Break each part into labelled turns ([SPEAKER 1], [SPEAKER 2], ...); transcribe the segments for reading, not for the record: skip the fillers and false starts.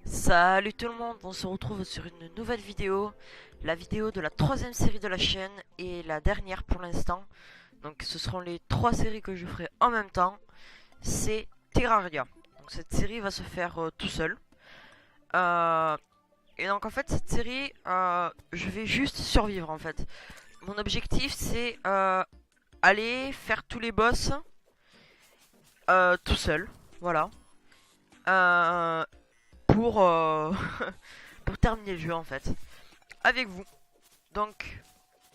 [SPEAKER 1] Salut tout le monde, on se retrouve sur une nouvelle vidéo, la vidéo de la troisième série de la chaîne et la dernière pour l'instant. Donc ce seront les trois séries que je ferai en même temps. C'est Terraria. Donc cette série va se faire tout seul. Euh, et donc en fait cette série, je vais juste survivre en fait. Mon objectif c'est aller faire tous les boss tout seul. Voilà. Euh, pour, pour terminer le jeu en fait. Avec vous. Donc,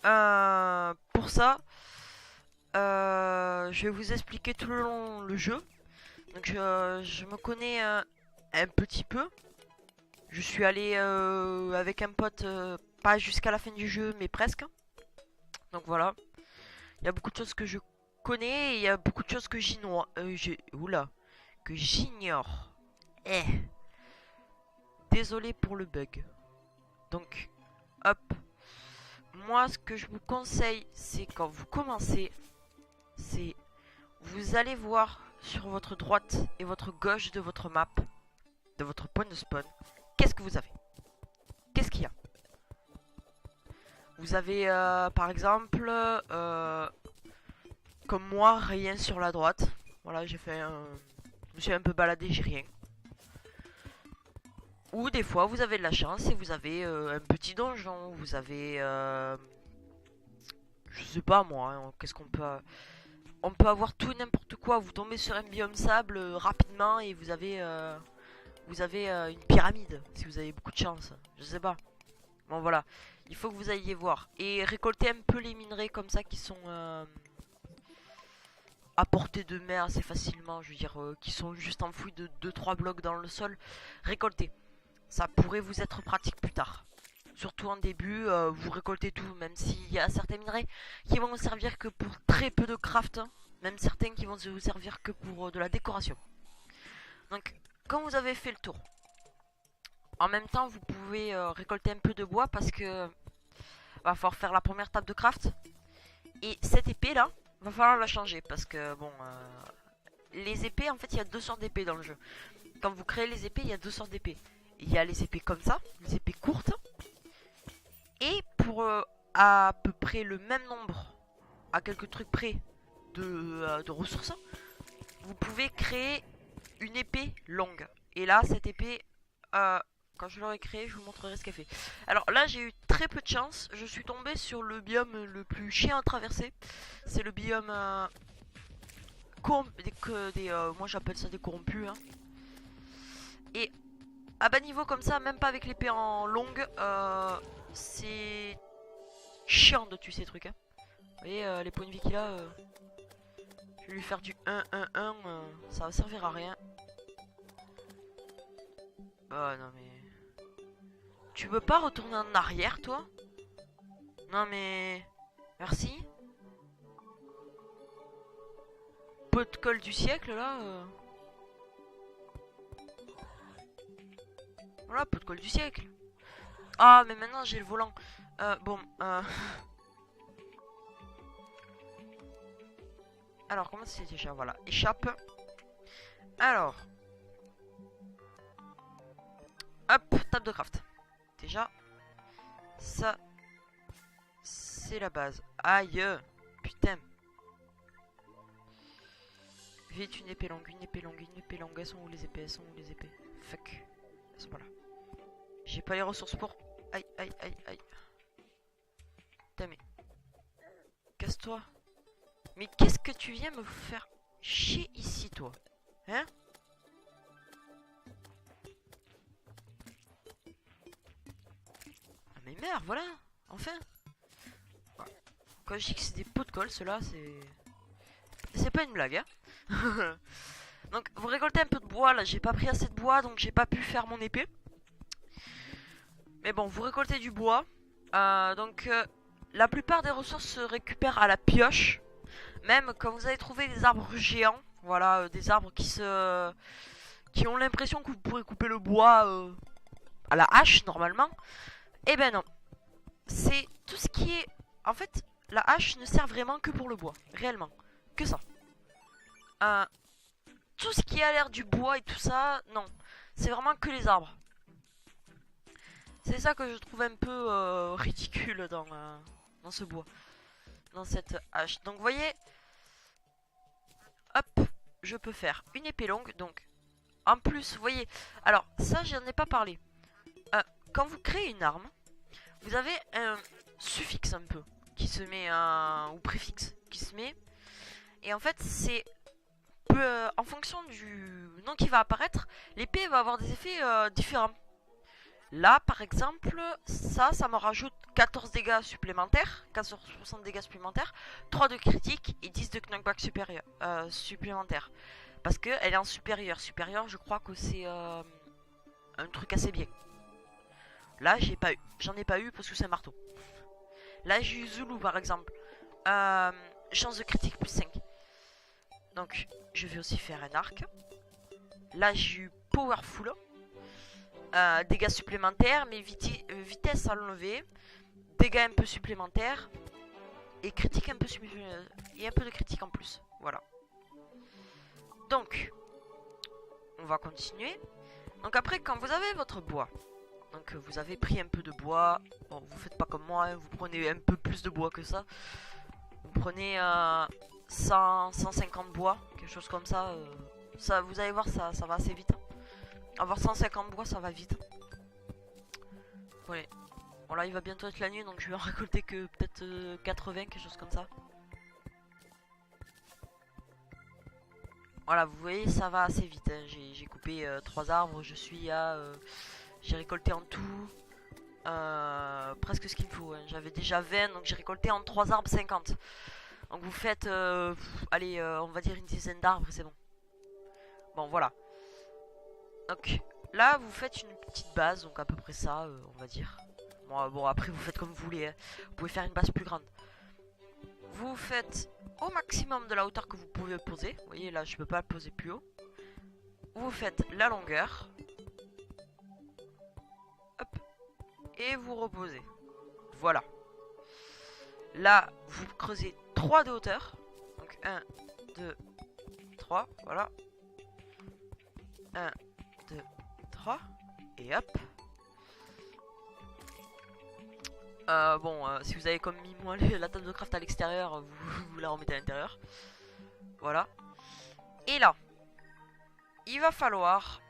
[SPEAKER 1] pour ça, je vais vous expliquer tout le long le jeu. Donc, je me connais un petit peu. Je suis allé avec un pote, pas jusqu'à la fin du jeu, mais presque. Donc voilà. Il y a beaucoup de choses que je connais et il y a beaucoup de choses que j'ignore. Oula, que j'ignore. Eh, désolé pour le bug. Donc, hop. Moi, ce que je vous conseille, c'est quand vous commencez, c'est vous allez voir sur votre droite et votre gauche de votre map, de votre point de spawn, qu'est-ce que vous avez? Qu'est-ce qu'il y a? Vous avez par exemple, comme moi, rien sur la droite. Voilà, j'ai fait un... Je me suis un peu baladé, j'ai rien. Ou des fois, vous avez de la chance et vous avez un petit donjon. Vous avez... je sais pas moi, hein, qu'est-ce qu'on peut... On peut avoir tout et n'importe quoi. Vous tombez sur un biome sable rapidement et vous avez une pyramide si vous avez beaucoup de chance. Je sais pas. Bon voilà, il faut que vous alliez voir et récolter un peu les minerais comme ça qui sont à portée de main assez facilement. Je veux dire, qui sont juste enfouis de deux trois blocs dans le sol. Récoltez. Ça pourrait vous être pratique plus tard. Surtout en début, vous récoltez tout, même s'il y a certains minerais qui vont vous servir que pour très peu de craft, hein. Même certains qui vont vous servir que pour de la décoration. Donc, quand vous avez fait le tour, en même temps, vous pouvez récolter un peu de bois parce que va falloir faire la première table de craft. Et cette épée là, va falloir la changer parce que bon, les épées, en fait, il y a deux sortes d'épées dans le jeu. Quand vous créez les épées, il y a deux sortes d'épées. Il y a les épées comme ça, les épées courtes, et pour à peu près le même nombre, à quelques trucs près de ressources, vous pouvez créer une épée longue. Et là, cette épée, quand je l'aurai créée, je vous montrerai ce qu'elle fait. Alors là, j'ai eu très peu de chance. Je suis tombé sur le biome le plus chiant à traverser. C'est le biome moi j'appelle ça des corrompus, hein. Et à bas niveau comme ça, même pas avec l'épée en longue, c'est chiant de tuer ces trucs, hein. Vous voyez les points de vie qu'il a, je vais lui faire du 1-1-1, ça va servir à rien. Oh non mais... Tu veux pas retourner en arrière toi? Non mais... Merci. Pot de colle du siècle là. Voilà, pot de colle du siècle. Ah mais maintenant j'ai le volant. Bon, alors comment c'est déjà? Voilà, échappe. Alors, hop, table de craft. Déjà, ça, c'est la base. Aïe, putain. Vite, une épée longue, une épée longue, une épée longue. Elles sont où les épées? Elles sont où les épées? Fuck. Elles sont pas là. J'ai pas les ressources pour... Aïe, aïe, aïe, aïe. Putain, mais... Casse-toi. Mais qu'est-ce que tu viens me faire chier ici, toi? Hein? Ah mais merde, voilà. Enfin. Quand je dis que c'est des pots de colle, ceux-là, c'est... C'est pas une blague, hein. Donc, vous récoltez un peu de bois. Là, j'ai pas pris assez de bois, donc j'ai pas pu faire mon épée. Mais bon, vous récoltez du bois. Donc, la plupart des ressources se récupèrent à la pioche. Même quand vous allez trouver des arbres géants. Voilà, des arbres qui ont l'impression que vous pourrez couper le bois à la hache, normalement. Eh ben non. C'est tout ce qui est... En fait, la hache ne sert vraiment que pour le bois. Réellement. Que ça. Euh, tout ce qui a l'air du bois et tout ça, non. C'est vraiment que les arbres. C'est ça que je trouve un peu ridicule dans ce bois, dans cette hache. Donc vous voyez, hop, je peux faire une épée longue. Donc en plus, vous voyez, alors ça j'en ai pas parlé. Quand vous créez une arme, vous avez un suffixe un peu qui se met, ou préfixe qui se met. Et en fait, c'est en fonction du nom qui va apparaître, l'épée va avoir des effets différents. Là, par exemple, ça me rajoute 14 dégâts supplémentaires, 14% de dégâts supplémentaires, 3 de critique et 10 de knockback supplémentaires. Parce qu'elle est en supérieur. Supérieur, je crois que c'est un truc assez bien. Là, j'en ai pas eu parce que c'est un marteau. Là, j'ai eu Zulu, par exemple. Chance de critique plus 5. Donc, je vais aussi faire un arc. Là, j'ai eu Powerful. Dégâts supplémentaires, mais vitesse enlevée. Dégâts un peu supplémentaires. Et critique un peu et un peu de critique en plus. Voilà. Donc, on va continuer. Donc après, quand vous avez votre bois, donc vous avez pris un peu de bois. Bon, vous faites pas comme moi, hein, vous prenez un peu plus de bois que ça. Vous prenez 150 bois, quelque chose comme ça. Vous allez voir, ça va assez vite. Avoir 150 bois, ça va vite. Ouais. Bon là, il va bientôt être la nuit, donc je vais en récolter que peut-être 80, quelque chose comme ça. Voilà, vous voyez, ça va assez vite. Hein. J'ai coupé 3 arbres, je suis à... j'ai récolté en tout presque ce qu'il me faut. Hein. J'avais déjà 20, donc j'ai récolté en 3 arbres 50. Donc vous faites, allez, on va dire une dizaine d'arbres, c'est bon. Bon, voilà. Donc là, vous faites une petite base, donc à peu près ça, on va dire. Bon, après, vous faites comme vous voulez. Hein. Vous pouvez faire une base plus grande. Vous faites au maximum de la hauteur que vous pouvez poser. Vous voyez, là, je peux pas le poser plus haut. Vous faites la longueur. Hop. Et vous reposez. Voilà. Là, vous creusez 3 de hauteur. Donc 1, 2, 3. Voilà. 1, 2, 3. Et hop. Si vous avez comme mis moi la table de craft à l'extérieur, vous la remettez à l'intérieur. Voilà. Et là, il va falloir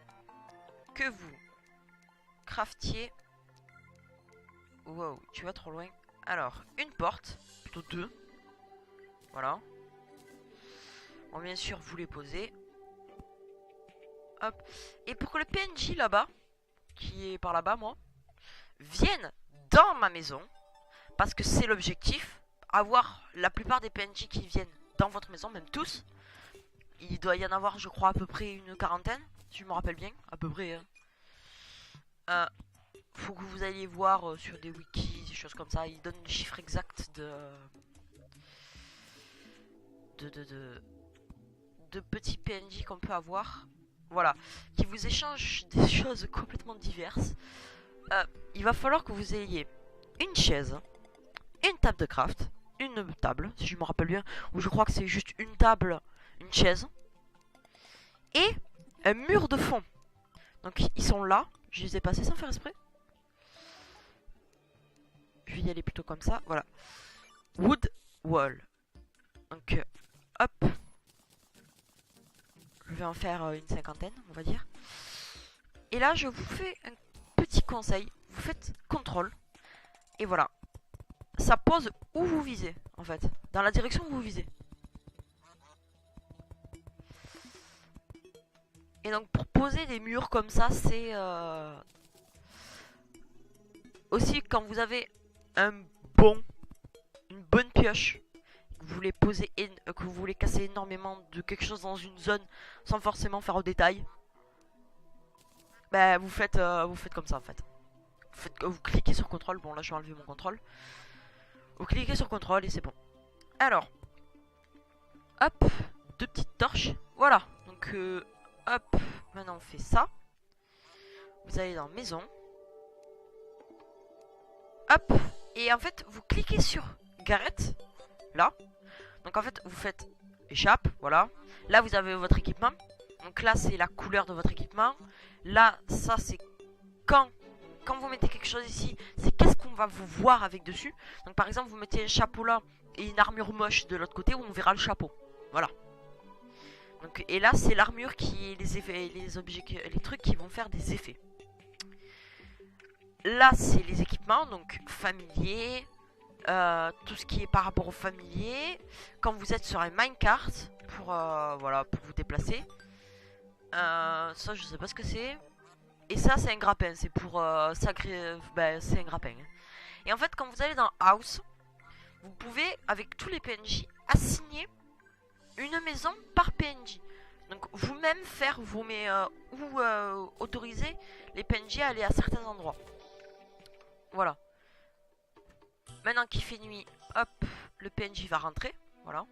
[SPEAKER 1] que vous craftiez... Wow, tu vas trop loin. Alors, une porte, plutôt 2. Voilà. Bon, bien sûr, vous les posez. Hop. Et pour que le PNJ là-bas, qui est par là-bas, moi, vienne dans ma maison, parce que c'est l'objectif, avoir la plupart des PNJ qui viennent dans votre maison, même tous. Il doit y en avoir, je crois, à peu près une quarantaine, si je me rappelle bien, à peu près. Hein. Faut que vous alliez voir sur des wikis, des choses comme ça. Ils donnent les chiffres exacts de petits PNJ qu'on peut avoir. Voilà, qui vous échangent des choses complètement diverses. Il va falloir que vous ayez une chaise, une table de craft, une table, si je me rappelle bien, ou je crois que c'est juste une table, une chaise, et un mur de fond. Donc ils sont là, je les ai passés sans faire exprès. Je vais y aller plutôt comme ça, voilà. Wood wall. Donc hop. Je vais en faire une cinquantaine, on va dire. Et là, je vous fais un petit conseil. Vous faites contrôle. Et voilà. Ça pose où vous visez, en fait. Dans la direction où vous visez. Et donc, pour poser des murs comme ça, c'est... Aussi, quand vous avez une bonne pioche, que vous voulez poser, que vous voulez casser énormément de quelque chose dans une zone, sans forcément faire au détail, bah, vous faites comme ça, en fait. Vous cliquez sur contrôle. Bon, là, je vais enlever mon contrôle. Vous cliquez sur contrôle et c'est bon. Alors, hop, 2 petites torches. Voilà. Donc, hop, maintenant on fait ça. Vous allez dans maison. Hop. Et en fait, vous cliquez sur Garrett. Là. Donc, en fait, vous faites échappe. Voilà. Là, vous avez votre équipement. Donc là, c'est la couleur de votre équipement. Là, ça, c'est quand quand vous mettez quelque chose ici, c'est qu'est-ce qu'on va vous voir avec dessus. Donc par exemple, vous mettez un chapeau là et une armure moche de l'autre côté où on verra le chapeau. Voilà. Donc, et là, c'est l'armure qui est les effets, les objets, les trucs qui vont faire des effets. Là, c'est les équipements, donc familiers, tout ce qui est par rapport au familier. Quand vous êtes sur un minecart pour voilà, pour vous déplacer. Ça, je sais pas ce que c'est. Et ça, c'est un grappin. C'est pour sacré. C'est un grappin. Et en fait, quand vous allez dans House, vous pouvez, avec tous les PNJ, assigner une maison par PNJ. Donc, vous-même faire ou autoriser les PNJ à aller à certains endroits. Voilà. Maintenant qu'il fait nuit, hop, le PNJ va rentrer. Voilà.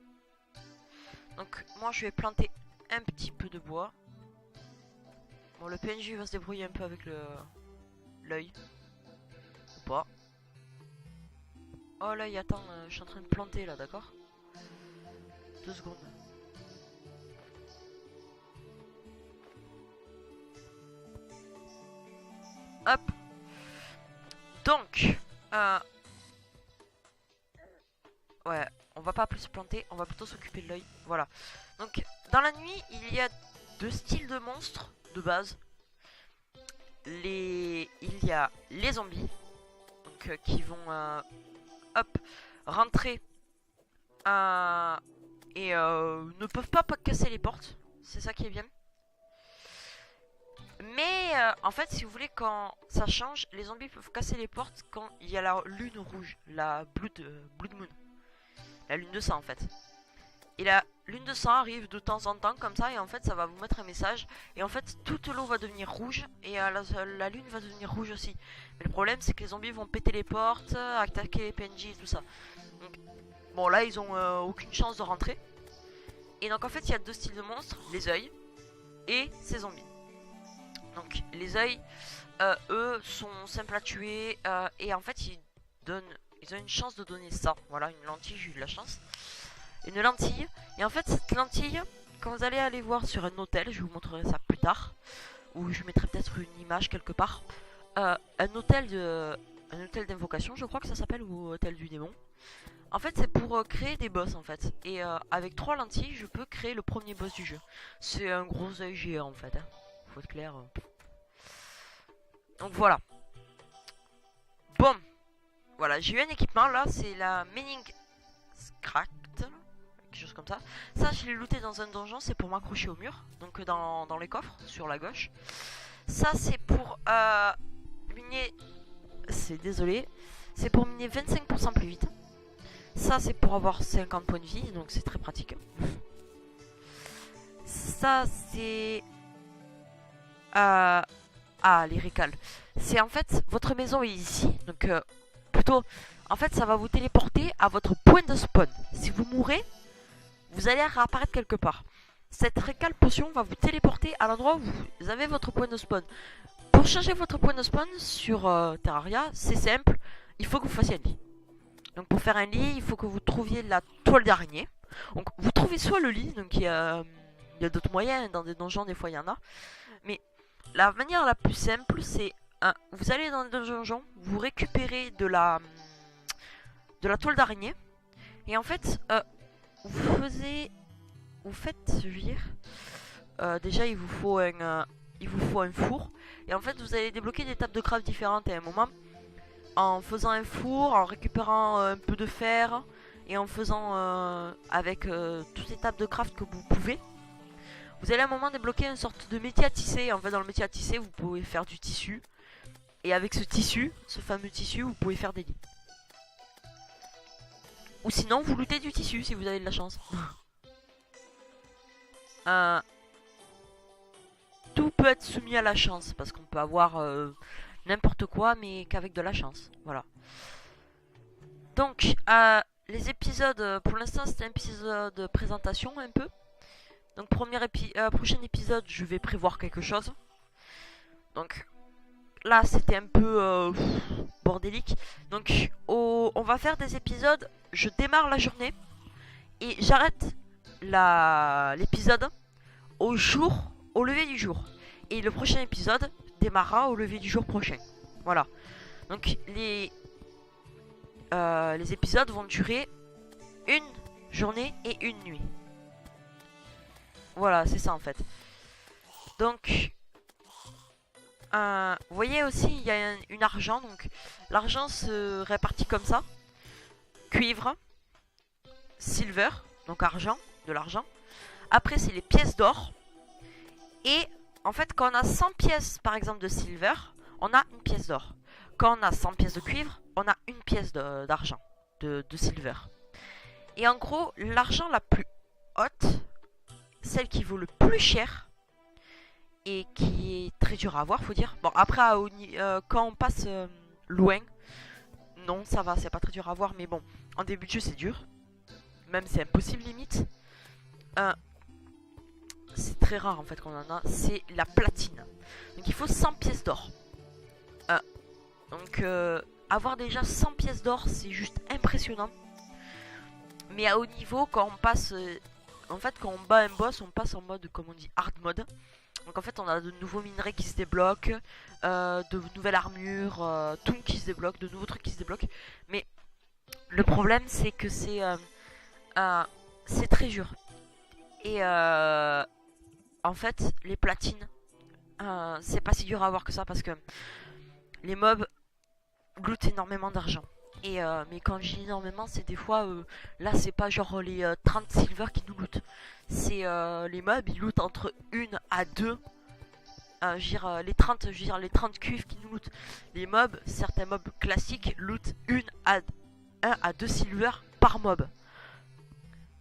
[SPEAKER 1] Donc, moi, je vais planter un petit peu de bois. Bon, le PNJ va se débrouiller un peu avec l'œil. Ou pas. Oh, l'œil, attends, je suis en train de planter là, d'accord? 2 secondes. Hop. Donc, ouais, on va pas plus se planter, on va plutôt s'occuper de l'œil. Voilà. Donc, dans la nuit, il y a 2 styles de monstres de base. Il y a les zombies, donc qui vont hop, rentrer et ne peuvent pas casser les portes. C'est ça qui est bien. Mais en fait, si vous voulez, quand ça change, les zombies peuvent casser les portes quand il y a la lune rouge, la Blood Moon. La lune de sang en fait. Et la lune de sang arrive de temps en temps comme ça, et en fait ça va vous mettre un message. Et en fait toute l'eau va devenir rouge, et la lune va devenir rouge aussi. Mais le problème c'est que les zombies vont péter les portes, attaquer les PNJ et tout ça. Donc, bon là ils ont aucune chance de rentrer. Et donc en fait il y a 2 styles de monstres, les œils et ces zombies. Donc les œils, eux sont simples à tuer, et en fait ils ont une chance de donner ça. Voilà, une lentille, j'ai eu de la chance. Une lentille, et en fait cette lentille, quand vous allez aller voir sur un hôtel, je vous montrerai ça plus tard, ou je mettrai peut-être une image quelque part, un hôtel d'invocation, je crois que ça s'appelle, ou hôtel du démon. En fait c'est pour créer des boss en fait, et avec 3 lentilles je peux créer le premier boss du jeu. C'est un gros œil géant en fait, hein. Faut être clair. Donc voilà. Bon, voilà, j'ai eu un équipement là, c'est la Mining Cracked, quelque chose comme ça. Ça, je l'ai looté dans un donjon, c'est pour m'accrocher au mur, donc dans les coffres, sur la gauche. Ça, c'est pour miner. C'est pour miner 25% plus vite. Ça, c'est pour avoir 50 points de vie, donc c'est très pratique. Ça, c'est. Les récals. C'est en fait, votre maison est ici, donc plutôt. En fait, ça va vous téléporter à votre point de spawn. Si vous mourrez, vous allez réapparaître quelque part. Cette récal potion va vous téléporter à l'endroit où vous avez votre point de spawn. Pour changer votre point de spawn sur Terraria, c'est simple, il faut que vous fassiez un lit. Donc pour faire un lit, il faut que vous trouviez la toile d'araignée. Donc vous trouvez soit le lit, donc il y a d'autres moyens, dans des donjons des fois il y en a. Mais la manière la plus simple, c'est vous allez dans le donjon, vous récupérez de la toile d'araignée, et en fait vous faites, je veux dire, déjà il vous faut un four, et en fait vous allez débloquer des tables de craft différentes à un moment, en faisant un four, en récupérant un peu de fer, et en faisant avec toutes les tables de craft que vous pouvez. Vous allez à un moment débloquer une sorte de métier à tisser. En fait, dans le métier à tisser, vous pouvez faire du tissu. Et avec ce tissu, ce fameux tissu, vous pouvez faire des lits. Ou sinon, vous lootez du tissu si vous avez de la chance. Tout peut être soumis à la chance. Parce qu'on peut avoir n'importe quoi, mais qu'avec de la chance. Voilà. Donc, les épisodes, pour l'instant, c'était un épisode de présentation un peu. Donc prochain épisode, je vais prévoir quelque chose. Donc là, c'était un peu bordélique. Donc on va faire des épisodes. Je démarre la journée et j'arrête l'épisode au lever du jour. Et le prochain épisode démarrera au lever du jour prochain. Voilà. Donc les épisodes vont durer une journée et une nuit. Voilà, c'est ça en fait. Donc, vous voyez aussi, il y a une argent. Donc, l'argent se répartit comme ça. Cuivre, silver, donc argent, de l'argent. Après, c'est les pièces d'or. Et en fait, quand on a 100 pièces, par exemple, de silver, on a une pièce d'or. Quand on a 100 pièces de cuivre, on a une pièce d'argent, de silver. Et en gros, l'argent la plus haute, celle qui vaut le plus cher, et qui est très dur à avoir, faut dire. Bon, après, quand on passe loin, non, ça va, c'est pas très dur à avoir, mais bon, en début de jeu, c'est dur. Même c'est impossible, limite. C'est très rare, en fait, qu'on en a. C'est la platine. Donc, il faut 100 pièces d'or. Donc, avoir déjà 100 pièces d'or, c'est juste impressionnant. Mais à haut niveau, quand on passe... en fait, quand on bat un boss, on passe en mode, comme on dit, hard mode. Donc en fait, on a de nouveaux minerais qui se débloquent, de nouvelles armures, tout qui se débloque, de nouveaux trucs qui se débloquent. Mais le problème, c'est que c'est très dur. Et en fait, les platines, c'est pas si dur à avoir que ça parce que les mobs lootent énormément d'argent. Et mais quand je dis énormément, c'est des fois, là c'est pas genre les 30 silver qui nous lootent. C'est les mobs, ils lootent entre 1 à 2. Les 30 cuivres qui nous lootent. Les mobs, certains mobs classiques lootent 1 à 2 silver par mob.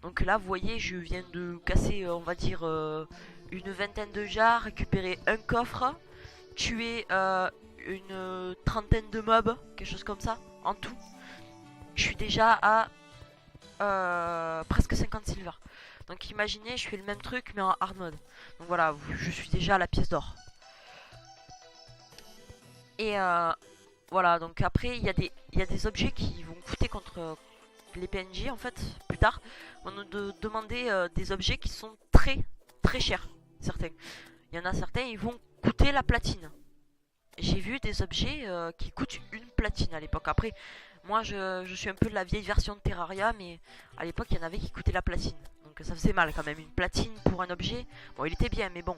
[SPEAKER 1] Donc là, vous voyez, je viens de casser, on va dire, une vingtaine de jars, récupérer un coffre, tuer une trentaine de mobs, quelque chose comme ça, en tout. Je suis déjà à presque 50 silver. Donc imaginez, je fais le même truc mais en hard mode. Donc voilà, je suis déjà à la pièce d'or. Et voilà, donc après il y a des objets qui vont coûter contre les PNJ en fait, plus tard. On va nous demander des objets qui sont très très chers, certains. Il y en a certains, ils vont coûter la platine. J'ai vu des objets qui coûtent une platine à l'époque. Après, moi je suis un peu de la vieille version de Terraria, mais à l'époque il y en avait qui coûtaient la platine. Donc ça faisait mal quand même. Une platine pour un objet, bon il était bien, mais bon.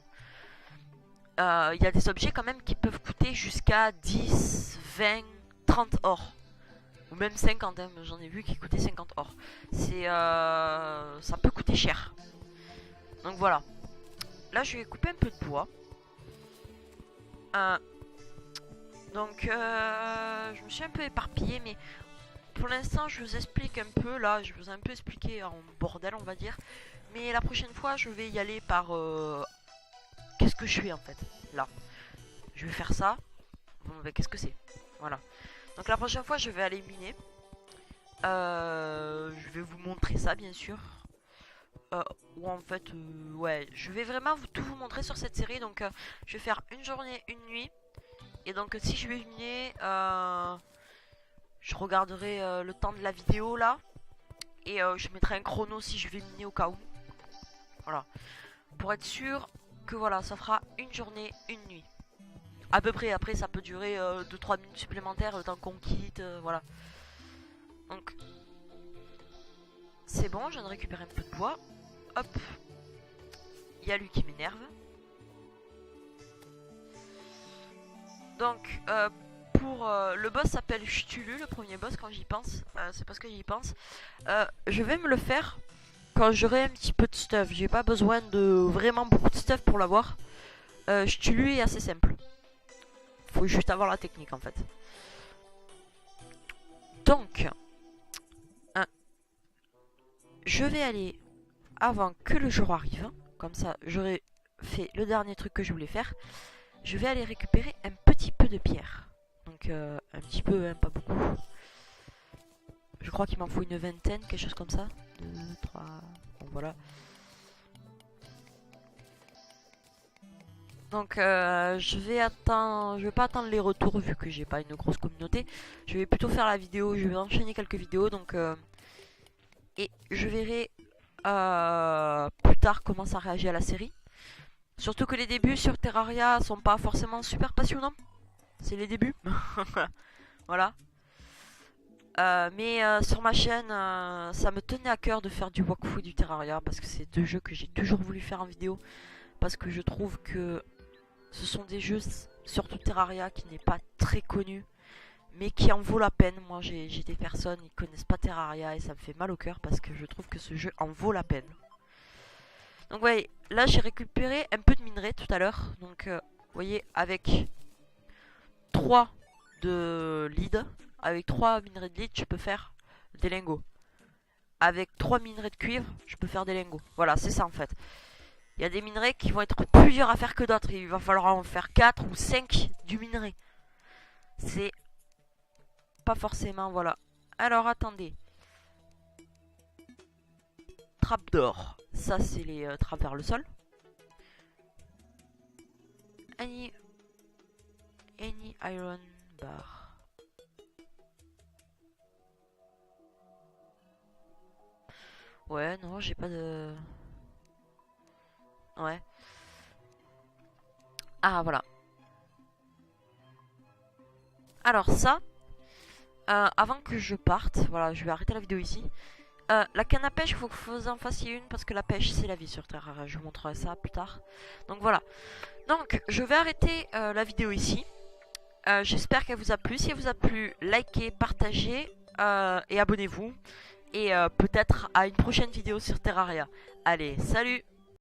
[SPEAKER 1] Il y a des objets quand même qui peuvent coûter jusqu'à 10, 20, 30 or. Ou même 50, hein. J'en ai vu qui coûtaient 50 or. Ça peut coûter cher. Donc voilà. Là je vais couper un peu de bois. Donc je me suis un peu éparpillée, mais pour l'instant je vous explique un peu. Là je vous ai un peu expliqué en bordel on va dire. Mais la prochaine fois je vais y aller par qu'est-ce que je fais en fait. Là je vais faire ça. Bon ben qu'est-ce que c'est. Voilà. Donc la prochaine fois je vais aller miner. Je vais vous montrer ça bien sûr. Ou en fait ouais, je vais vraiment tout vous montrer sur cette série. Donc je vais faire une journée, une nuit. Et donc si je vais miner, je regarderai le temps de la vidéo là. Et je mettrai un chrono si je vais miner au cas où. Voilà. Pour être sûr que voilà, ça fera une journée, une nuit. À peu près, après ça peut durer 2-3 minutes supplémentaires le temps qu'on quitte, voilà. Donc c'est bon, je viens de récupérer un peu de bois. Hop. Il y a lui qui m'énerve. Donc pour le boss s'appelle Cthulhu, le premier boss quand j'y pense. C'est parce que j'y pense. Je vais me le faire quand j'aurai un petit peu de stuff. J'ai pas besoin de vraiment beaucoup de stuff pour l'avoir. Cthulhu est assez simple. Faut juste avoir la technique en fait. Donc, je vais aller avant que le jour arrive. Comme ça, j'aurai fait le dernier truc que je voulais faire. Je vais aller récupérer un petit peu de pierre. Donc, un petit peu, hein, pas beaucoup. Je crois qu'il m'en faut une vingtaine, quelque chose comme ça. 2, 3, bon voilà. Donc je vais pas attendre les retours vu que j'ai pas une grosse communauté. Je vais plutôt faire la vidéo, je vais enchaîner quelques vidéos donc et je verrai plus tard comment ça réagit à la série. Surtout que les débuts sur Terraria sont pas forcément super passionnants. c'est les débuts. Voilà. Mais sur ma chaîne, ça me tenait à cœur de faire du Wakfu et du Terraria parce que c'est deux jeux que j'ai toujours voulu faire en vidéo. Parce que je trouve que ce sont des jeux, surtout Terraria, qui n'est pas très connu, mais qui en vaut la peine. Moi, j'ai des personnes qui connaissent pas Terraria et ça me fait mal au cœur parce que je trouve que ce jeu en vaut la peine. Donc, ouais, là j'ai récupéré un peu de minerai tout à l'heure. Donc, vous voyez, avec 3 de lead, avec 3 minerais de lead, je peux faire des lingots. Avec 3 minerais de cuivre, je peux faire des lingots. Voilà, c'est ça en fait. Il y a des minerais qui vont être plus durs à faire que d'autres. Il va falloir en faire 4 ou 5 du minerai. C'est pas forcément, voilà. Alors attendez. Trappe d'or. Ça c'est les trappes vers le sol. Any iron bar. Ouais, non, j'ai pas de... Ouais. Ah, voilà. Alors ça, avant que je parte, voilà, je vais arrêter la vidéo ici. La canne à pêche, il faut que vous en fassiez une parce que la pêche, c'est la vie sur Terre. Je vous montrerai ça plus tard. Donc voilà. Donc, je vais arrêter la vidéo ici. J'espère qu'elle vous a plu. Si elle vous a plu, likez, partagez et abonnez-vous. Et peut-être à une prochaine vidéo sur Terraria. Allez, salut!